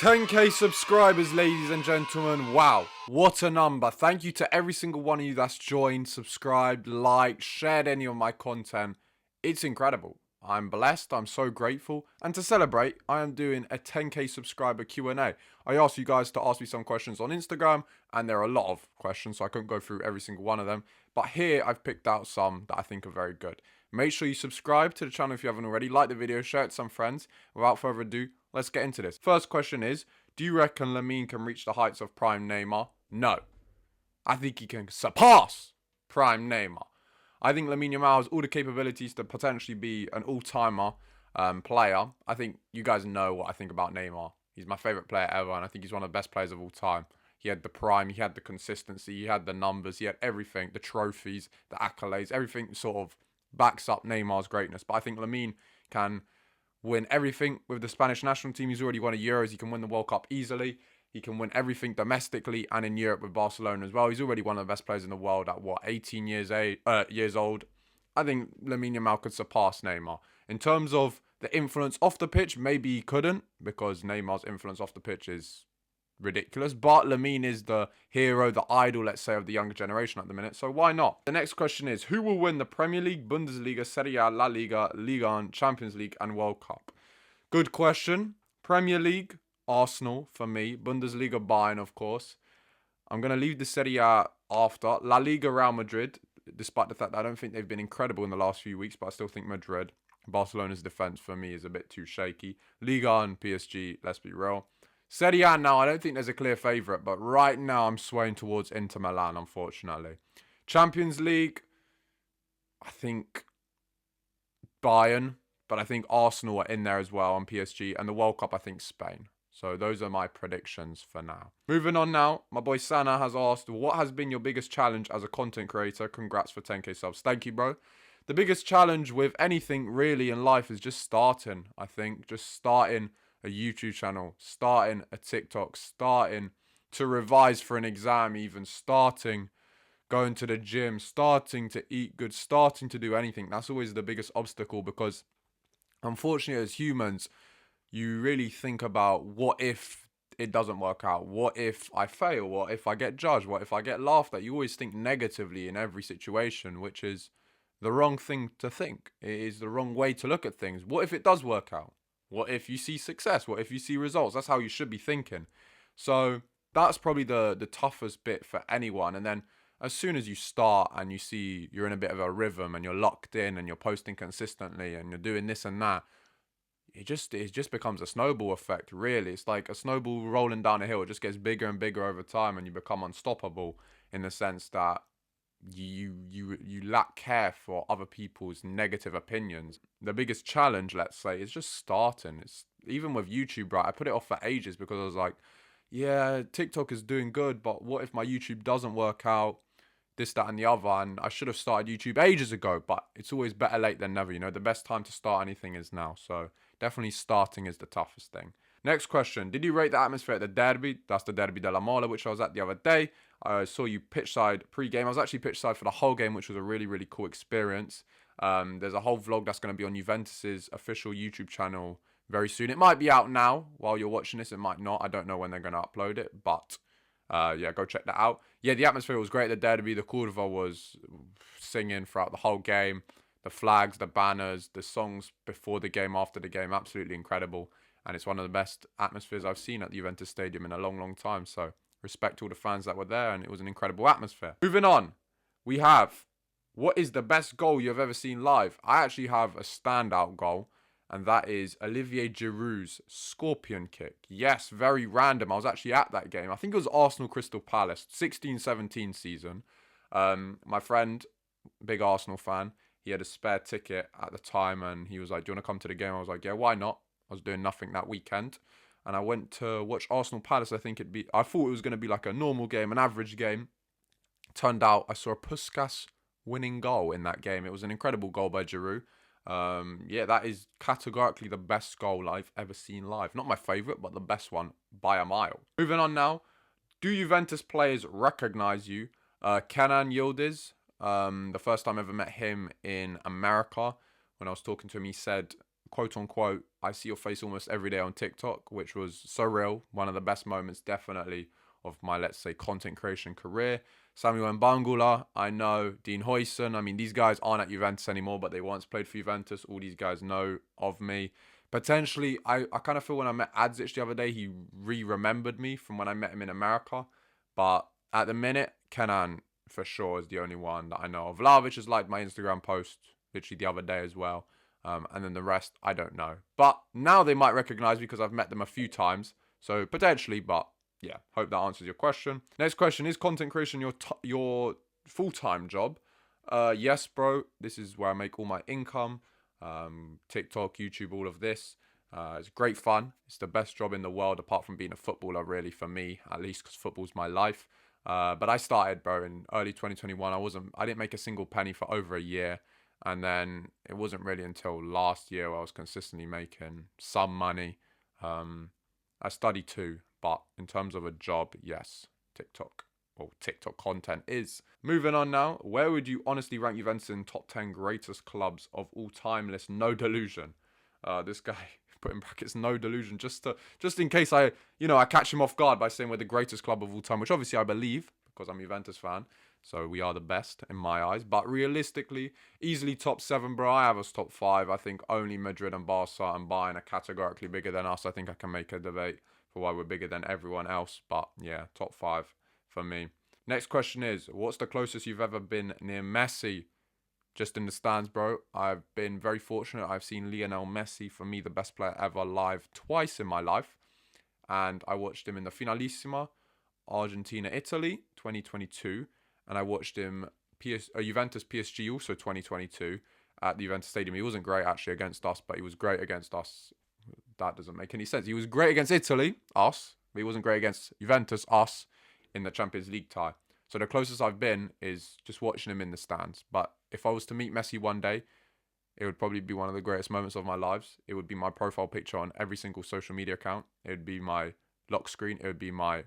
10k subscribers, ladies and gentlemen. Wow, what a number. Thank you to every single one of you that's joined, subscribed, liked, shared any of my content. It's incredible. I'm blessed, I'm so grateful, and to celebrate, I am doing a 10k subscriber Q&A. I asked you guys to ask me some questions on Instagram, and there are a lot of questions, so I couldn't go through every single one of them. But here, I've picked out some that I think are very good. Make sure you subscribe to the channel if you haven't already, like the video, share it to some friends. Without further ado, let's get into this. First question is, do you reckon Lamine can reach the heights of prime Neymar? No. I think he can surpass prime Neymar. I think Lamine Yamal has all the capabilities to potentially be an all-timer player. I think you guys know what I think about Neymar. He's my favourite player ever, and I think he's one of the best players of all time. He had the prime, he had the consistency, he had the numbers, he had everything, the trophies, the accolades, everything sort of backs up Neymar's greatness. But I think Lamine can win everything with the Spanish national team. He's already won a Euros. He can win the World Cup easily. He can win everything domestically and in Europe with Barcelona as well. He's already one of the best players in the world at, 18 years old. I think Lamine Yamal could surpass Neymar. In terms of the influence off the pitch, maybe he couldn't, because Neymar's influence off the pitch is ridiculous. But Lamine is the hero, the idol, let's say, of the younger generation at the minute. So why not? The next question is, who will win the Premier League, Bundesliga, Serie A, La Liga, Liga 1, Champions League and World Cup? Good question. Premier League, Arsenal for me. Bundesliga, Bayern, of course. I'm going to leave the Serie A after. La Liga, Real Madrid, despite the fact that I don't think they've been incredible in the last few weeks, but I still think Madrid. Barcelona's defense for me is a bit too shaky. Liga and PSG, let's be real. Serie A now, I don't think there's a clear favourite, but right now I'm swaying towards Inter Milan, unfortunately. Champions League, I think Bayern, but I think Arsenal are in there as well, and PSG, and the World Cup, I think Spain. So those are my predictions for now. Moving on now, my boy Sana has asked, what has been your biggest challenge as a content creator? Congrats for 10k subs. Thank you, bro. The biggest challenge with anything really in life is just starting, I think. Just starting a YouTube channel, starting a TikTok, starting to revise for an exam even, starting going to the gym, starting to eat good, starting to do anything. That's always the biggest obstacle, because unfortunately as humans, you really think about, what if it doesn't work out? What if I fail? What if I get judged? What if I get laughed at? You always think negatively in every situation, which is the wrong thing to think. It is the wrong way to look at things. What if it does work out? What if you see success? What if you see results? That's how you should be thinking. So that's probably the toughest bit for anyone. And then as soon as you start and you see you're in a bit of a rhythm and you're locked in and you're posting consistently and you're doing this and that, it just becomes a snowball effect, really. It's like a snowball rolling down a hill. It just gets bigger and bigger over time, and you become unstoppable in the sense that you lack care for other people's negative opinions. The biggest challenge, let's say, is just starting. It's even with YouTube, right? I put it off for ages because I was like, yeah, TikTok is doing good, but what if my YouTube doesn't work out? This, that, and the other. And I should have started YouTube ages ago, but it's always better late than never. You know, the best time to start anything is now. So definitely starting is the toughest thing. Next question. Did you rate the atmosphere at the derby? That's the Derby della Mole, which I was at the other day. I saw you pitchside pre-game. I was actually pitchside for the whole game, which was a really, really cool experience. There's a whole vlog that's going to be on Juventus's official YouTube channel very soon. It might be out now while you're watching this. It might not. I don't know when they're going to upload it, but yeah, go check that out. Yeah, the atmosphere was great at the derby. The Cordova was singing throughout the whole game. The flags, the banners, the songs before the game, after the game, absolutely incredible. And it's one of the best atmospheres I've seen at the Juventus Stadium in a long, long time. So respect to all the fans that were there, and it was an incredible atmosphere. Moving on, we have, what is the best goal you've ever seen live? I actually have a standout goal, and that is Olivier Giroud's scorpion kick. Yes, very random. I was actually at that game. I think it was Arsenal Crystal Palace, 16-17 season. My friend, big Arsenal fan, he had a spare ticket at the time, and he was like, do you want to come to the game? I was like, yeah, why not? I was doing nothing that weekend, and I went to watch Arsenal Palace. I thought it was going to be like a normal game, an average game. Turned out I saw a Puskas winning goal in that game. It was an incredible goal by Giroud. Yeah, that is categorically the best goal I've ever seen live. Not my favourite, but the best one by a mile. Moving on now. Do Juventus players recognise you? Kenan Yildiz, the first time I ever met him in America, when I was talking to him, he said quote unquote, I see your face almost every day on TikTok, which was surreal. One of the best moments, definitely, of my, let's say, content creation career. Samuel Mbangula, I know. Dean Huijsen. I mean, these guys aren't at Juventus anymore, but they once played for Juventus. All these guys know of me. Potentially, I kind of feel when I met Adzic the other day, he remembered me from when I met him in America. But at the minute, Kenan for sure is the only one that I know of. Vlahovic has liked my Instagram post literally the other day as well. And then the rest, I don't know. But now they might recognize me because I've met them a few times. So potentially, but yeah, hope that answers your question. Next question, is content creation your full-time job? Yes, bro. This is where I make all my income. TikTok, YouTube, all of this. It's great fun. It's the best job in the world apart from being a footballer, really, for me, at least, because football's my life. But I started, bro, in early 2021. I didn't make a single penny for over a year. And then it wasn't really until last year where I was consistently making some money. I study too, but in terms of a job, yes, TikTok. Well, TikTok content is. Moving on now. Where would you honestly rank Juventus in top 10 greatest clubs of all time list? No delusion. This guy put in brackets no delusion just in case I catch him off guard by saying we're the greatest club of all time, which obviously I believe because I'm a Juventus fan. So we are the best in my eyes. But realistically, easily top 7, bro. I have us top 5. I think only Madrid and Barca and Bayern are categorically bigger than us. I think I can make a debate for why we're bigger than everyone else. But yeah, top 5 for me. Next question is, what's the closest you've ever been near Messi? Just in the stands, bro. I've been very fortunate. I've seen Lionel Messi, for me, the best player ever, live twice in my life. And I watched him in the Finalissima, Argentina-Italy, 2022. And I watched him Juventus PSG also 2022 at the Juventus Stadium. He wasn't great actually against us, but he was great against us. That doesn't make any sense. He was great against Italy, us, but he wasn't great against Juventus, us, in the Champions League tie. So the closest I've been is just watching him in the stands. But if I was to meet Messi one day, it would probably be one of the greatest moments of my lives. It would be my profile picture on every single social media account. It would be my lock screen. It would be my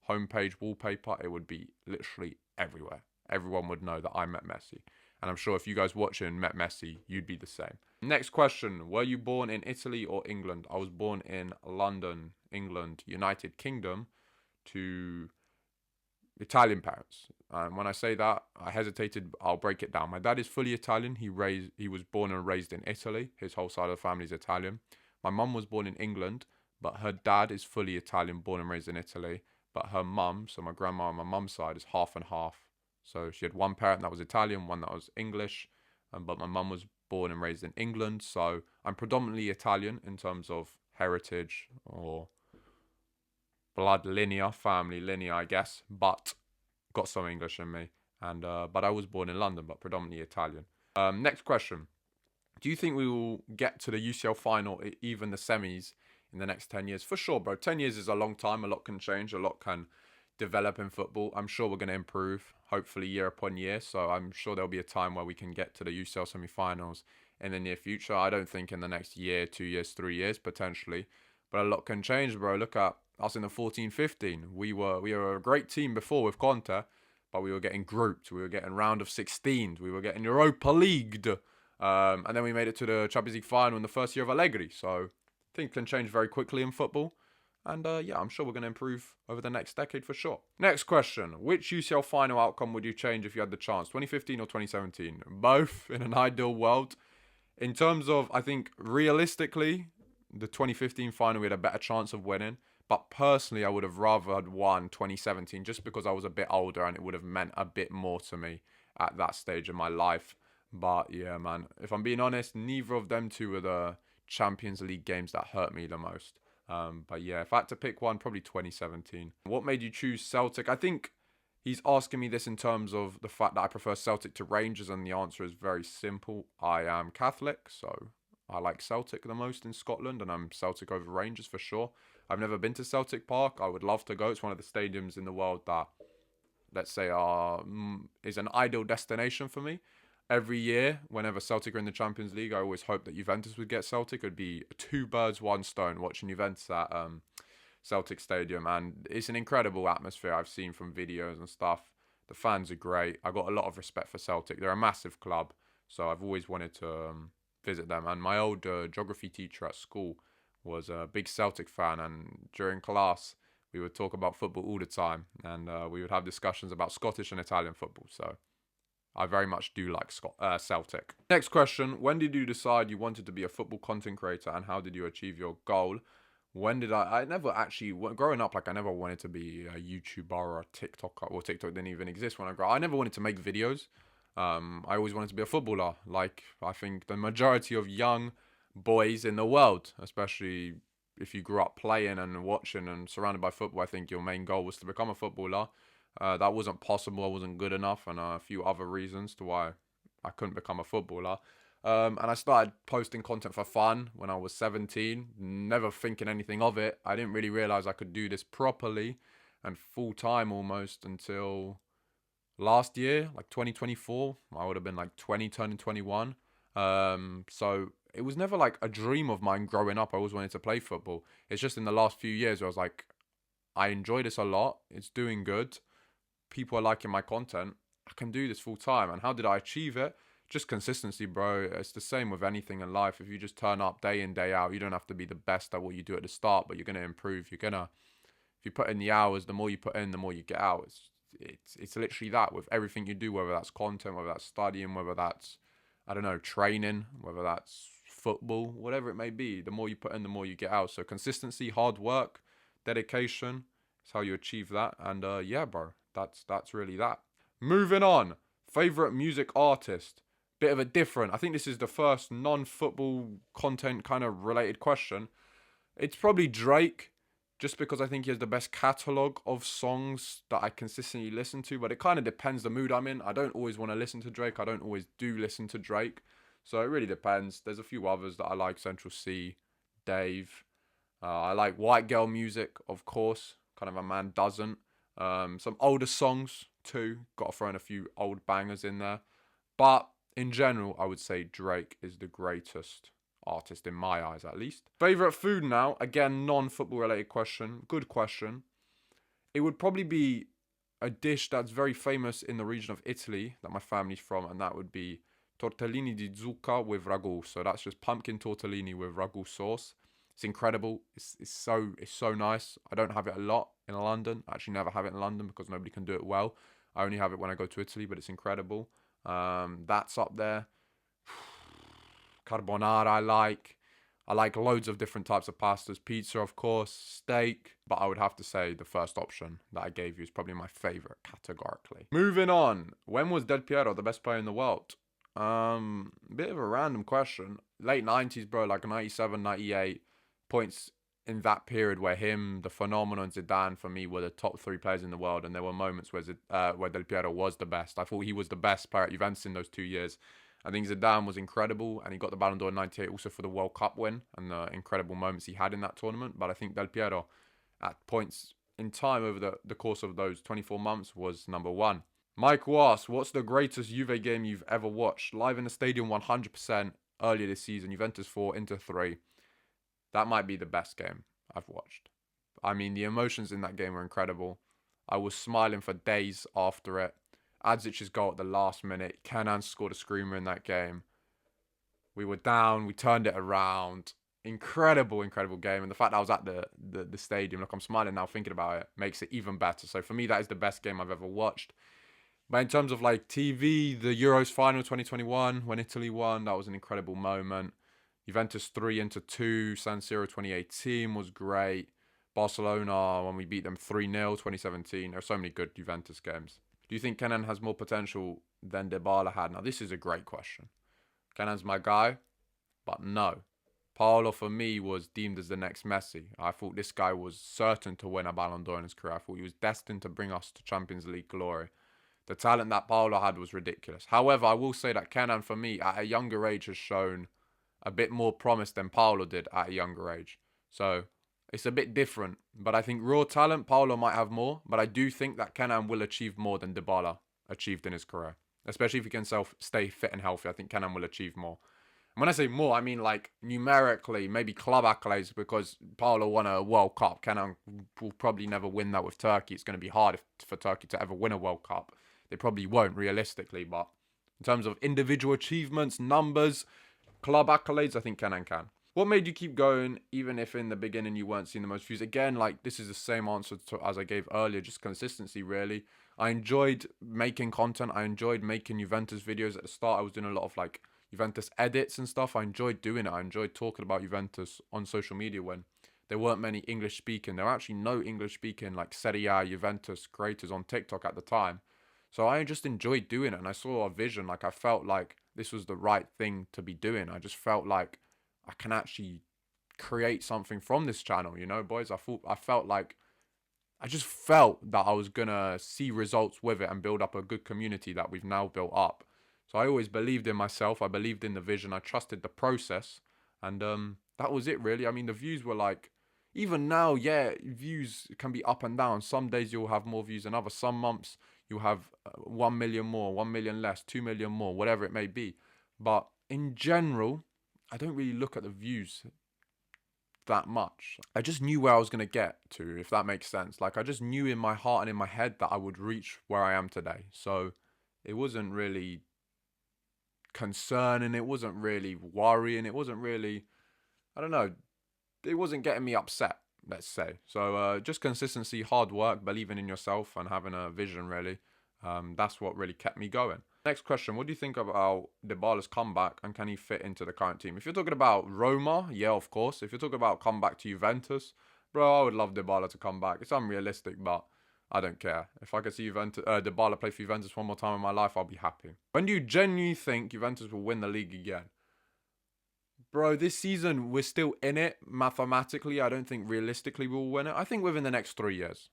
homepage wallpaper. It would be literally everywhere. Everyone would know that I met Messi. And I'm sure if you guys watching met Messi, you'd be the same. Next question. Were you born in Italy or England? I was born in London, England, United Kingdom, to Italian parents. And when I say that, I hesitated. I'll break it down. My dad is fully Italian. He was born and raised in Italy. His whole side of the family is Italian. My mum was born in England, but her dad is fully Italian, born and raised in Italy. But her mum, so my grandma on my mum's side, is half and half. So she had one parent that was Italian, one that was English. But my mum was born and raised in England. So I'm predominantly Italian in terms of heritage or blood linear, family linear, I guess. But got some English in me. And but I was born in London, but predominantly Italian. Next question. Do you think we will get to the UCL final, even the semis, in the next 10 years? For sure, bro. 10 years is a long time. A lot can change. A lot can develop in football. I'm sure we're going to improve, hopefully year upon year. So I'm sure there'll be a time where we can get to the UCL semi-finals in the near future. I don't think in the next year, 2 years, 3 years, potentially. But a lot can change, bro. Look at us in the 14-15. We were a great team before with Conte, but we were getting grouped. We were getting round of 16s. We were getting Europa Leagued. And then we made it to the Champions League final in the first year of Allegri. So things can change very quickly in football. And yeah, I'm sure we're going to improve over the next decade for sure. Next question. Which UCL final outcome would you change if you had the chance? 2015 or 2017? Both in an ideal world. In terms of, I think, realistically, the 2015 final we had a better chance of winning. But personally, I would have rather had won 2017 just because I was a bit older and it would have meant a bit more to me at that stage of my life. But yeah, man, if I'm being honest, neither of them two were the Champions League games that hurt me the most. But yeah, if I had to pick one, probably 2017. What made you choose Celtic? I think he's asking me this in terms of the fact that I prefer Celtic to Rangers, and the answer is very simple. I am Catholic, so I like Celtic the most in Scotland, and I'm Celtic over Rangers for sure. I've never been to Celtic Park. I would love to go. It's one of the stadiums in the world that, let's say, is an ideal destination for me. Every year, whenever Celtic are in the Champions League, I always hope that Juventus would get Celtic. It would be two birds, one stone, watching Juventus at Celtic Stadium. And it's an incredible atmosphere I've seen from videos and stuff. The fans are great. I got a lot of respect for Celtic. They're a massive club. So I've always wanted to visit them. And my old geography teacher at school was a big Celtic fan, and during class we would talk about football all the time, and we would have discussions about Scottish and Italian football. So I very much do like Celtic. Next question. When did you decide you wanted to be a football content creator, and how did you achieve your goal? When did I never actually, growing up, like I never wanted to be a YouTuber or a TikToker. Well, TikTok didn't even exist when I grew up. I never wanted to make videos. I always wanted to be a footballer. Like, I think the majority of young boys in the world, especially if you grew up playing and watching and surrounded by football, I think your main goal was to become a footballer. That wasn't possible. I wasn't good enough, and a few other reasons to why I couldn't become a footballer. And I started posting content for fun when I was 17, never thinking anything of it. I didn't really realize I could do this properly and full time almost until last year, like 2024. I would have been like 20, turning 21. So it was never like a dream of mine growing up. I always wanted to play football. It's just in the last few years where I was like, I enjoy this a lot. It's doing good. People are liking my content. I can do this full time. And how did I achieve it? Just consistency, bro. It's the same with anything in life. If you just turn up day in, day out, you don't have to be the best at what you do at the start, but you're going to improve. If you put in the hours, the more you put in, the more you get out. It's literally that with everything you do, whether that's content, whether that's studying, whether that's, I don't know, training, whether that's football, whatever it may be. The more you put in, the more you get out. So consistency, hard work, dedication is how you achieve that. And yeah, bro, that's really that. Moving on. Favorite music artist. Bit of a different. I think this is the first non-football content kind of related question. It's probably Drake, just because I think he has the best catalogue of songs that I consistently listen to. But it kind of depends the mood I'm in. I don't always want to listen to Drake. I don't always do listen to Drake. So it really depends. There's a few others that I like. Central C, Dave. I like white girl music, of course. Kind of a man doesn't. Some older songs too. Got to throw in a few old bangers in there. But in general, I would say Drake is the greatest artist in my eyes, at least. Favorite food now? Again, non-football related question. Good question. It would probably be a dish that's very famous in the region of Italy that my family's from, and that would be tortellini di zucca with ragu. So that's just pumpkin tortellini with ragu sauce. It's incredible. It's so nice. I don't have it a lot in London. I actually never have it in London because nobody can do it well. I only have it when I go to Italy, but it's incredible. That's up there. Carbonara I like. I like loads of different types of pastas. Pizza, of course. Steak. But I would have to say the first option that I gave you is probably my favourite, categorically. Moving on. When was Del Piero the best player in the world? Bit of a random question. Late 90s, bro. Like 97, 98. Points in that period where him, the phenomenon Zidane, for me, were the top three players in the world. And there were moments where Del Piero was the best. I thought he was the best player at Juventus in those 2 years. I think Zidane was incredible, and he got the Ballon d'Or in 98 also for the World Cup win and the incredible moments he had in that tournament. But I think Del Piero, at points in time over the course of those 24 months, was number one. Michael asks, what's the greatest Juve game you've ever watched? Live in the stadium 100% earlier this season, Juventus 4, Inter 3. That might be the best game I've watched. I mean, the emotions in that game were incredible. I was smiling for days after it. Adzic's goal at the last minute. Kenan scored a screamer in that game. We were down. We turned it around. Incredible game. And the fact that I was at the stadium, look, I'm smiling now thinking about it, makes it even better. So for me, that is the best game I've ever watched. But in terms of like TV, the Euros final 2021, when Italy won, that was an incredible moment. Juventus 3 into 2, San Siro 2018 was great. Barcelona, when we beat them 3-0 2017. There are so many good Juventus games. Do you think Kenan has more potential than Dybala had? Now, this is a great question. Kenan's my guy, but no. Paolo, for me, was deemed as the next Messi. I thought this guy was certain to win a Ballon d'Or in his career. I thought he was destined to bring us to Champions League glory. The talent that Paolo had was ridiculous. However, I will say that Kenan, for me, at a younger age, has shown a bit more promise than Paolo did at a younger age. So it's a bit different, but I think raw talent, Paolo might have more, but I do think that Kenan will achieve more than Dybala achieved in his career. Especially if he can stay fit and healthy, I think Kenan will achieve more. And when I say more, I mean like numerically, maybe club accolades, because Paolo won a World Cup. Kenan will probably never win that with Turkey. It's going to be hard for Turkey to ever win a World Cup. They probably won't, realistically, but in terms of individual achievements, numbers, club accolades, I think Kenan can. What made you keep going, even if in the beginning you weren't seeing the most views? Again, like, this is the same answer as I gave earlier, just consistency, really. I enjoyed making content. I enjoyed making Juventus videos. At the start, I was doing a lot of, like, Juventus edits and stuff. I enjoyed doing it. I enjoyed talking about Juventus on social media when there weren't many English speaking. There were actually no English speaking, like, Serie A Juventus creators on TikTok at the time. So I just enjoyed doing it, and I saw a vision. Like, I felt like this was the right thing to be doing. I just felt like I can actually create something from this channel, you know, boys. I just felt that I was gonna see results with it and build up a good community that we've now built up. So I always believed in myself. I believed in the vision. I trusted the process, and that was it, really. I mean, the views were like, even now, yeah, views can be up and down. Some days you'll have more views than others. Some months you'll have 1 million more, 1 million less, 2 million more, whatever it may be. But in general, I don't really look at the views that much. I just knew where I was going to get to, if that makes sense. Like, I just knew in my heart and in my head that I would reach where I am today. So it wasn't really concerning. It wasn't really worrying. It wasn't really, I don't know, it wasn't getting me upset, let's say. So just consistency, hard work, believing in yourself and having a vision, really. That's what really kept me going. Next question, what do you think about Dybala's comeback and can he fit into the current team? If you're talking about Roma, yeah, of course. If you're talking about comeback to Juventus, bro, I would love Dybala to come back. It's unrealistic, but I don't care. If I could see Dybala play for Juventus one more time in my life, I'll be happy. When do you genuinely think Juventus will win the league again? Bro, this season, we're still in it mathematically. I don't think realistically we'll win it. I think within the next 3 years.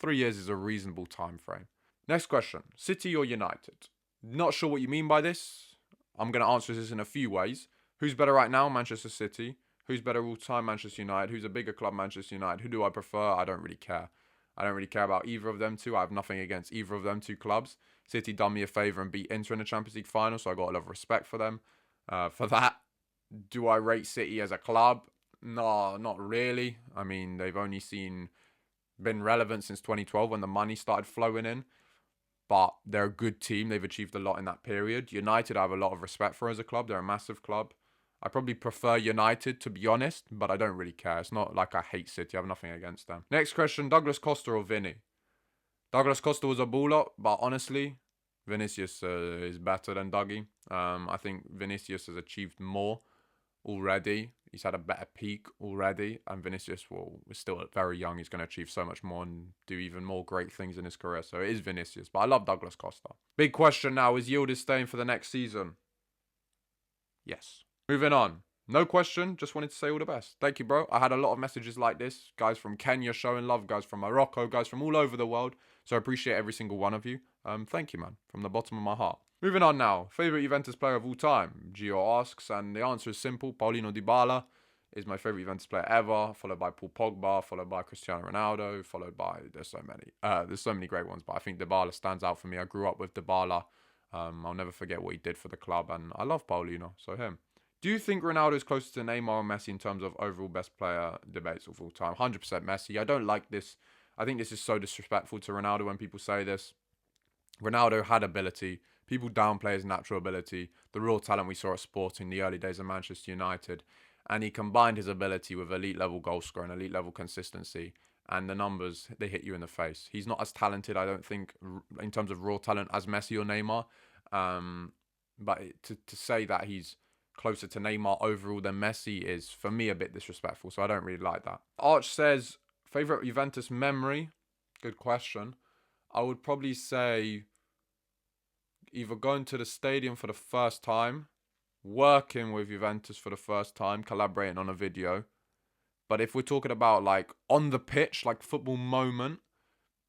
3 years is a reasonable time frame. Next question, City or United? Not sure what you mean by this. I'm going to answer this in a few ways. Who's better right now? Manchester City. Who's better all time? Manchester United. Who's a bigger club? Manchester United. Who do I prefer? I don't really care. I don't really care about either of them two. I have nothing against either of them two clubs. City done me a favour and beat Inter in the Champions League final, so I got a lot of respect for them. For that, do I rate City as a club? No, not really. I mean, they've only been relevant since 2012 when the money started flowing in. But they're a good team. They've achieved a lot in that period. United, I have a lot of respect for as a club. They're a massive club. I probably prefer United, to be honest, but I don't really care. It's not like I hate City. I have nothing against them. Next question, Douglas Costa or Vinny? Douglas Costa was a baller, but honestly, Vinicius is better than Dougie. I think Vinicius has achieved more already. He's had a better peak already, and Vinicius is still very young. He's going to achieve so much more and do even more great things in his career. So it is Vinicius, but I love Douglas Costa. Big question now, is Yildiz staying for the next season? Yes. Moving on. No question, just wanted to say all the best. Thank you, bro. I had a lot of messages like this. Guys from Kenya showing love, guys from Morocco, guys from all over the world. So I appreciate every single one of you. Thank you, man, from the bottom of my heart. Moving on now. Favourite Juventus player of all time? Gio asks, and the answer is simple. Paulino Dybala is my favourite Juventus player ever, followed by Paul Pogba, followed by Cristiano Ronaldo, followed by, there's so many great ones, but I think Dybala stands out for me. I grew up with Dybala. I'll never forget what he did for the club, and I love Paulino, so him. Do you think Ronaldo is closer to Neymar or Messi in terms of overall best player debates of all time? 100% Messi. I don't like this. I think this is so disrespectful to Ronaldo when people say this. Ronaldo had ability. People downplay his natural ability, the raw talent we saw at Sporting in the early days of Manchester United. And he combined his ability with elite level goal scoring, elite level consistency. And the numbers, they hit you in the face. He's not as talented, I don't think, in terms of raw talent as Messi or Neymar. But to say that he's closer to Neymar overall than Messi is, for me, a bit disrespectful. So I don't really like that. Arch says, favourite Juventus memory? Good question. I would probably say either going to the stadium for the first time, working with Juventus for the first time, collaborating on a video. But if we're talking about like on the pitch, like football moment,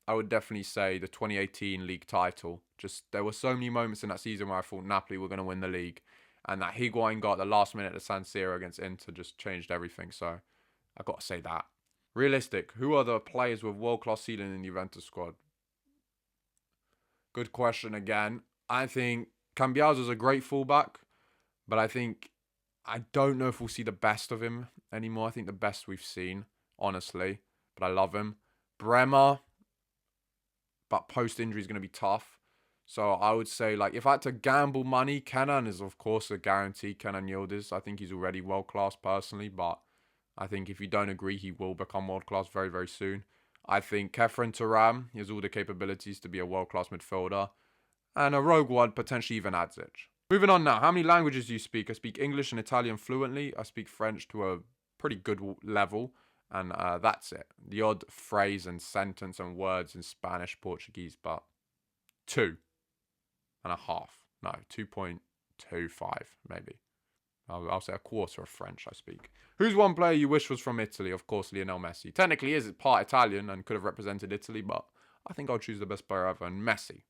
I would definitely say the 2018 league title. Just there were so many moments in that season where I thought Napoli were going to win the league. And that Higuain got the last minute at San Siro against Inter just changed everything. So I've got to say that. Realistic, who are the players with world-class ceiling in the Juventus squad? Good question again. I think Cambiaso is a great fullback, but I don't know if we'll see the best of him anymore. I think the best we've seen, honestly, but I love him. Bremer, but post-injury is going to be tough. So I would say, like, if I had to gamble money, Kenan is, of course, a guarantee. Kenan Yildiz. I think he's already world-class personally, but I think if you don't agree, he will become world-class very, very soon. I think Kefren Turam, he has all the capabilities to be a world-class midfielder. And a rogue one, potentially even Adzic. Moving on now. How many languages do you speak? I speak English and Italian fluently. I speak French to a pretty good level. And that's it. The odd phrase and sentence and words in Spanish, Portuguese, but 2.5. No, 2.25 maybe. I'll say a quarter of French I speak. Who's one player you wish was from Italy? Of course, Lionel Messi. Technically, he is part Italian and could have represented Italy, but I think I'll choose the best player ever, and Messi.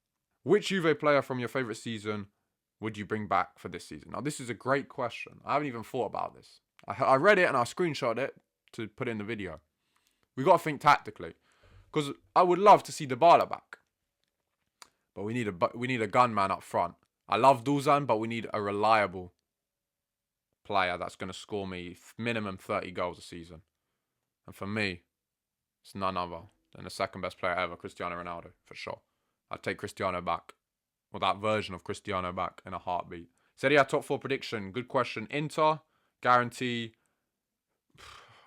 Which Juve player from your favourite season would you bring back for this season? Now, this is a great question. I haven't even thought about this. I read it and I screenshot it to put in the video. We got to think tactically, because I would love to see Dybala back, but we need a gunman up front. I love Duzan, but we need a reliable player that's going to score me minimum 30 goals a season. And for me, it's none other than the second best player ever, Cristiano Ronaldo, for sure. I'd take Cristiano back, or that version of Cristiano back, in a heartbeat. Serie A top 4 prediction. Good question. Inter, guarantee.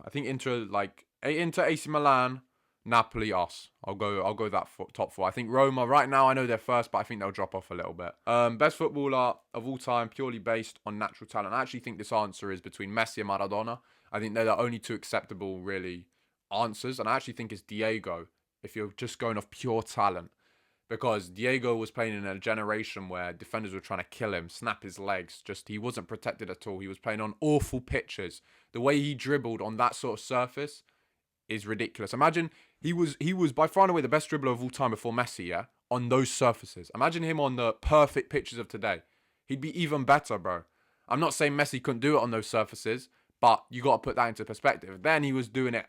I think Inter, AC Milan, Napoli, us. I'll go that top 4. I think Roma, right now I know they're first, but I think they'll drop off a little bit. Best footballer of all time, purely based on natural talent. I actually think this answer is between Messi and Maradona. I think they're the only two acceptable, really, answers. And I actually think it's Diego, if you're just going off pure talent. Because Diego was playing in a generation where defenders were trying to kill him, snap his legs. He wasn't protected at all. He was playing on awful pitches. The way he dribbled on that sort of surface is ridiculous. Imagine, he was by far and away the best dribbler of all time before Messi, yeah? On those surfaces. Imagine him on the perfect pitches of today. He'd be even better, bro. I'm not saying Messi couldn't do it on those surfaces, but you got to put that into perspective. Then he was doing it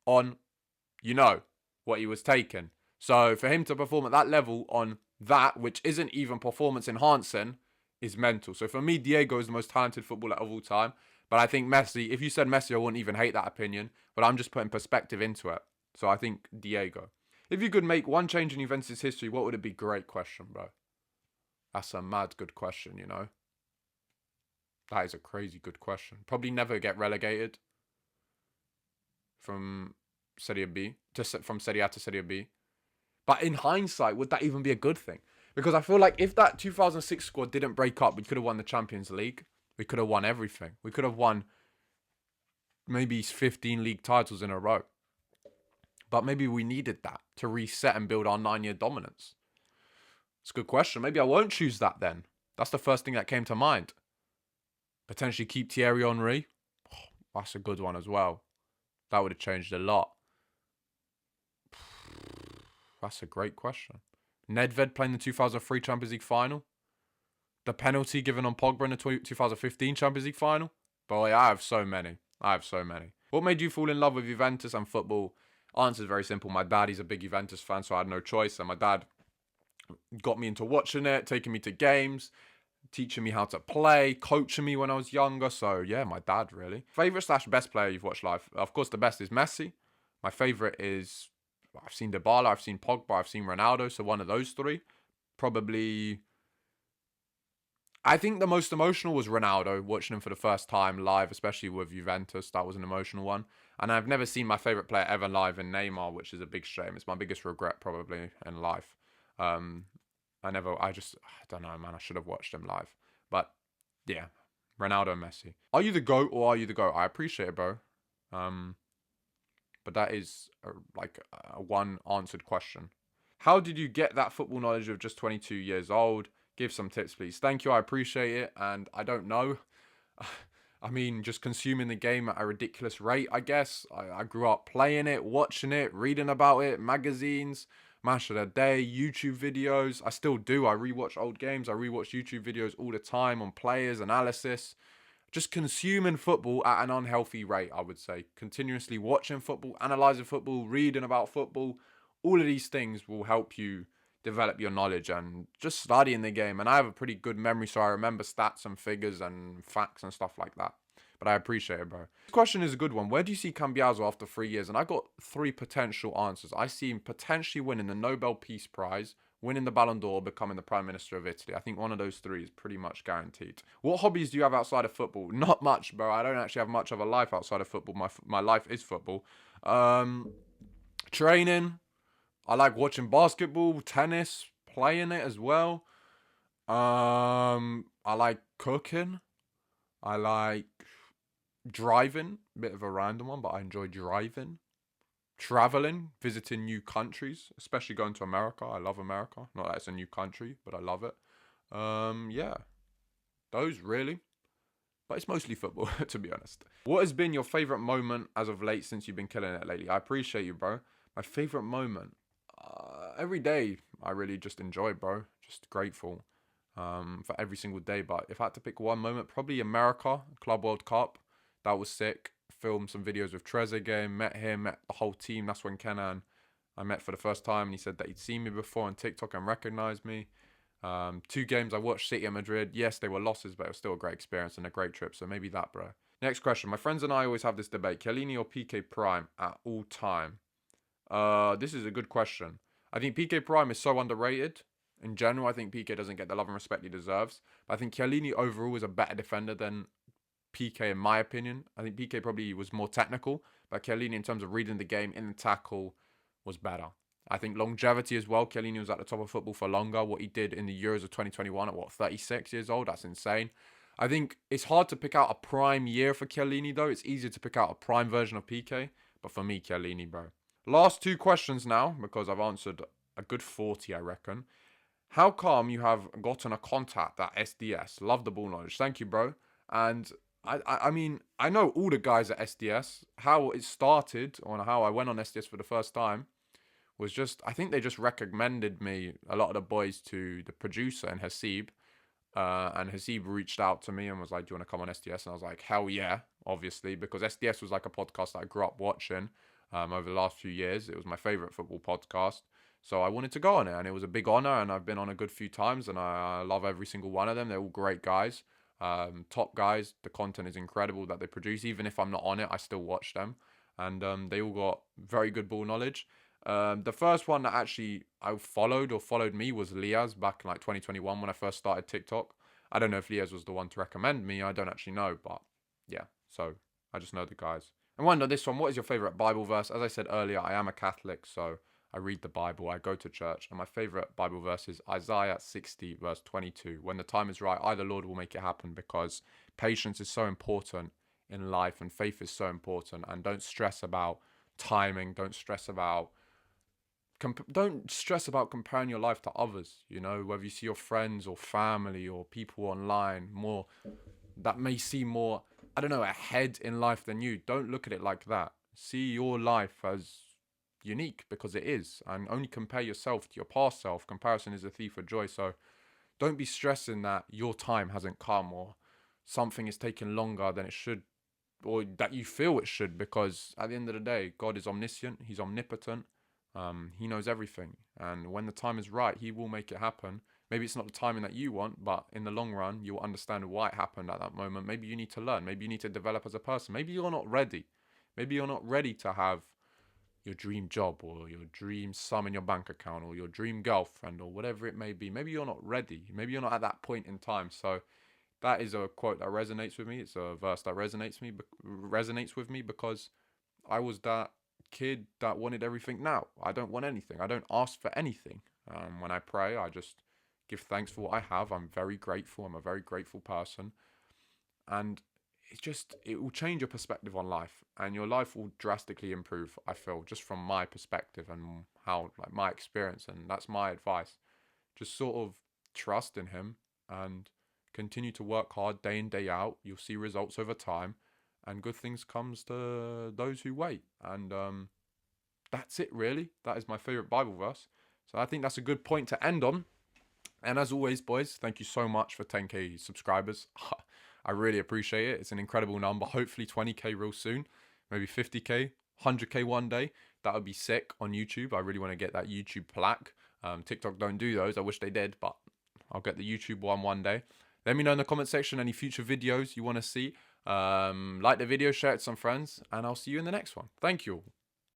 on, what he was taking. So for him to perform at that level on that, which isn't even performance enhancing, is mental. So for me, Diego is the most talented footballer of all time. But I think Messi, if you said Messi, I wouldn't even hate that opinion. But I'm just putting perspective into it. So I think Diego. If you could make one change in Juventus history, what would it be? Great question, bro. That's a mad good question, That is a crazy good question. Probably never get relegated from Serie B, from Serie A to Serie B. But in hindsight, would that even be a good thing? Because I feel like if that 2006 squad didn't break up, we could have won the Champions League. We could have won everything. We could have won maybe 15 league titles in a row. But maybe we needed that to reset and build our 9-year dominance. It's a good question. Maybe I won't choose that then. That's the first thing that came to mind. Potentially keep Thierry Henry. Oh, that's a good one as well. That would have changed a lot. That's a great question. Nedved playing the 2003 Champions League final. The penalty given on Pogba in the 2015 Champions League final. Boy, I have so many. What made you fall in love with Juventus and football? Answer is very simple. My dad, he's a big Juventus fan, so I had no choice. And my dad got me into watching it, taking me to games, teaching me how to play, coaching me when I was younger. So yeah, my dad really. Favorite/best player you've watched live? Of course, the best is Messi. My favorite is, I've seen Dybala, I've seen Pogba, I've seen Ronaldo. So one of those three. Probably, I think the most emotional was Ronaldo, watching him for the first time live, especially with Juventus. That was an emotional one. And I've never seen my favourite player ever live in Neymar, which is a big shame. It's my biggest regret probably in life. I don't know, man. I should have watched him live. But yeah, Ronaldo and Messi. Are you the GOAT or are you the GOAT? I appreciate it, bro. But that is a one answered question. How did you get that football knowledge of just 22 years old? Give some tips, please. Thank you. I appreciate it. And I don't know. I mean, just consuming the game at a ridiculous rate, I guess. I grew up playing it, watching it, reading about it, magazines, Match of the Day, YouTube videos. I still do. I rewatch old games. I rewatch YouTube videos all the time on players, analysis. Just consuming football at an unhealthy rate, I would say. Continuously watching football, analysing football, reading about football. All of these things will help you develop your knowledge and just studying the game. And I have a pretty good memory, so I remember stats and figures and facts and stuff like that. But I appreciate it, bro. This question is a good one. Where do you see Cambiaso after 3 years? And I got 3 potential answers. I see him potentially winning the Nobel Peace Prize winning the Ballon d'Or, becoming the Prime Minister of Italy. I think one of those three is pretty much guaranteed. What hobbies do you have outside of football? Not much, bro. I don't actually have much of a life outside of football. My life is football. Training. I like watching basketball, tennis, playing it as well. I like cooking. I like driving. Bit of a random one, but I enjoy driving. Traveling, visiting new countries, especially going to America. I love America. Not that it's a new country, but I love it. Yeah, those really. But it's mostly football, to be honest. What has been your favourite moment as of late since you've been killing it lately? I appreciate you, bro. My favourite moment? Every day, I really just enjoy, bro. Just grateful for every single day. But if I had to pick one moment, probably America, Club World Cup. That was sick. Filmed some videos with Trezeguet, met him, met the whole team. That's when Kenan I met for the first time, and he said that he'd seen me before on TikTok and recognized me. 2 games I watched, City and Madrid. Yes, they were losses, but it was still a great experience and a great trip. So maybe that, bro. Next question. My friends and I always have this debate: Chiellini or Pique Prime at all time? This is a good question. I think Pique Prime is so underrated. In general, I think Pique doesn't get the love and respect he deserves. But I think Chiellini overall is a better defender than Pique, in my opinion. I think Pique probably was more technical, but Chiellini, in terms of reading the game in the tackle, was better. I think longevity as well. Chiellini was at the top of football for longer. What he did in the Euros of 2021 at 36 years old, that's insane. I think it's hard to pick out a prime year for Chiellini, though. It's easier to pick out a prime version of Pique, but for me, Chiellini, bro. Last 2 questions now, because I've answered a good 40, I reckon. How come you have gotten a contact at SDS? Love the ball knowledge. Thank you, bro. And I mean, I know all the guys at SDS. How it started, or how I went on SDS for the first time, was just, I think they just recommended me, a lot of the boys, to the producer and Hasib. And Hasib reached out to me and was like, do you want to come on SDS? And I was like, hell yeah, obviously, because SDS was like a podcast that I grew up watching over the last few years. It was my favourite football podcast. So I wanted to go on it, and it was a big honour, and I've been on a good few times, and I love every single one of them. They're all great guys. Top guys. The content is incredible that they produce. Even if I'm not on it, I still watch them. And they all got very good ball knowledge. The first one that actually I followed me was Liaz back in like 2021 when I first started TikTok. I don't know if Liaz was the one to recommend me. I don't actually know, but yeah. So I just know the guys. And wonder this one, what is your favourite Bible verse? As I said earlier, I am a Catholic, so I read the Bible, I go to church, and my favourite Bible verse is Isaiah 60, verse 22. When the time is right, I, the Lord, will make it happen, because patience is so important in life, and faith is so important. And don't stress about timing. Don't stress about comparing your life to others. You know, whether you see your friends or family or people online more that may seem more, I don't know, ahead in life than you. Don't look at it like that. See your life as unique, because it is, and only compare yourself to your past self. Comparison is a thief of joy. So don't be stressing that your time hasn't come, or something is taking longer than it should, or that you feel it should, because at the end of the day, God is omniscient, he's omnipotent, he knows everything, and when the time is right, he will make it happen. Maybe it's not the timing that you want, but in the long run, you'll understand why it happened at that moment. Maybe you need to learn, maybe you need to develop as a person. Maybe you're not ready to have your dream job, or your dream sum in your bank account, or your dream girlfriend, or whatever it may be. Maybe you're not ready. Maybe you're not at that point in time. So that is a quote that resonates with me. It's a verse that resonates with me because I was that kid that wanted everything now. I don't want anything. I don't ask for anything. When I pray, I just give thanks for what I have. I'm very grateful. I'm a very grateful person. And it will change your perspective on life, and your life will drastically improve, I feel, just from my perspective and how, like, my experience. And that's my advice. Just sort of trust in him and continue to work hard day in, day out. You'll see results over time, and good things comes to those who wait. And that's it, really. That is my favorite Bible verse. So I think that's a good point to end on. And as always, boys, thank you so much for 10k subscribers. I really appreciate it. It's an incredible number. Hopefully 20k real soon. Maybe 50k, 100k one day. That would be sick on YouTube. I really want to get that YouTube plaque. TikTok don't do those. I wish they did, but I'll get the YouTube one day. Let me know in the comment section any future videos you want to see. Like the video, share it to some friends, and I'll see you in the next one. Thank you all.